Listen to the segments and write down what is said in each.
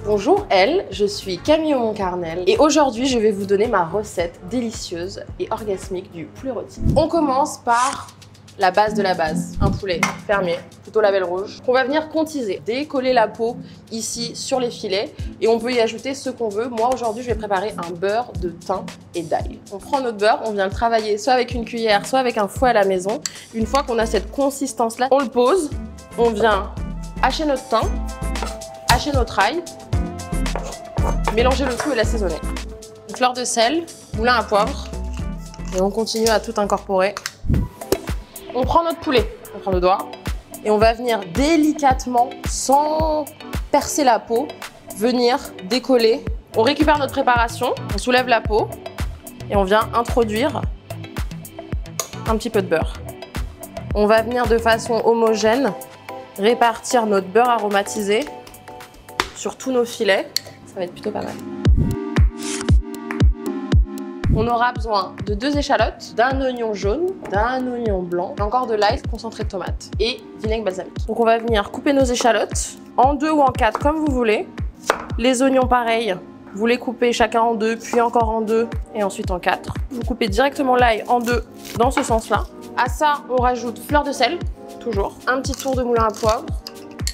Bonjour Elle, je suis Camille Moncarnel et aujourd'hui je vais vous donner ma recette délicieuse et orgasmique du poulet rôti. On commence par la base de la base, un poulet fermier, plutôt label rouge, qu'on va venir contiser, décoller la peau ici sur les filets et on peut y ajouter ce qu'on veut. Moi aujourd'hui je vais préparer un beurre de thym et d'ail. On prend notre beurre, on vient le travailler soit avec une cuillère, soit avec un fouet à la maison. Une fois qu'on a cette consistance là, on le pose, on vient hacher notre thym, hacher notre ail, mélanger le tout et l'assaisonner. Une fleur de sel, moulin à poivre et on continue à tout incorporer. On prend notre poulet, on prend le doigt et on va venir délicatement, sans percer la peau, venir décoller. On récupère notre préparation, on soulève la peau et on vient introduire un petit peu de beurre. On va venir de façon homogène répartir notre beurre aromatisé sur tous nos filets. Ça va être plutôt pas mal. On aura besoin de 2 échalotes, d'un oignon jaune, d'un oignon blanc, encore de l'ail, concentré de tomate et vinaigre balsamique. Donc on va venir couper nos échalotes en 2 ou en 4 comme vous voulez. Les oignons pareil, vous les coupez chacun en 2, puis encore en 2 et ensuite en 4. Vous coupez directement l'ail en 2 dans ce sens-là. À ça, on rajoute fleur de sel, toujours. Un petit tour de moulin à poivre,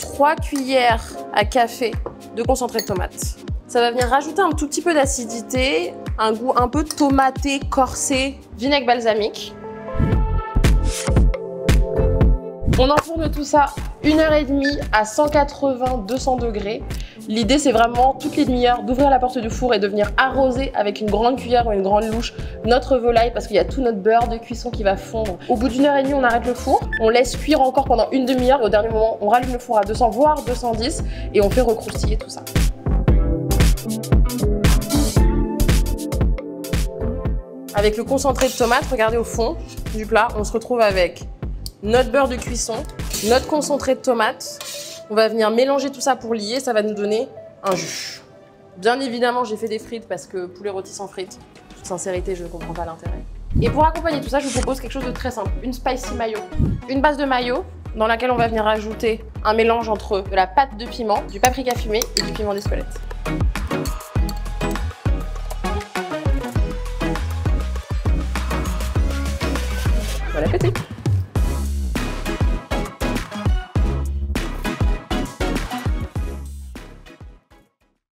3 cuillères à café de concentré de tomate. Ça va venir rajouter un tout petit peu d'acidité, un goût un peu tomaté, corsé, vinaigre balsamique. On enfourne tout ça 1h30 à 180-200 degrés. L'idée, c'est vraiment toutes les demi-heures d'ouvrir la porte du four et de venir arroser avec une grande cuillère ou une grande louche notre volaille parce qu'il y a tout notre beurre de cuisson qui va fondre. Au bout d'1h30, on arrête le four. On laisse cuire encore pendant une demi-heure et au dernier moment, on rallume le four à 200 voire 210 et on fait recroustiller tout ça. Avec le concentré de tomate, regardez au fond du plat, on se retrouve avec notre beurre de cuisson, notre concentré de tomate. On va venir mélanger tout ça pour lier, ça va nous donner un jus. Bien évidemment, j'ai fait des frites parce que poulet rôti sans frites, toute sincérité, je ne comprends pas l'intérêt. Et pour accompagner tout ça, je vous propose quelque chose de très simple, une spicy mayo. Une base de mayo dans laquelle on va venir ajouter un mélange entre de la pâte de piment, du paprika fumé et du piment d'Espelette.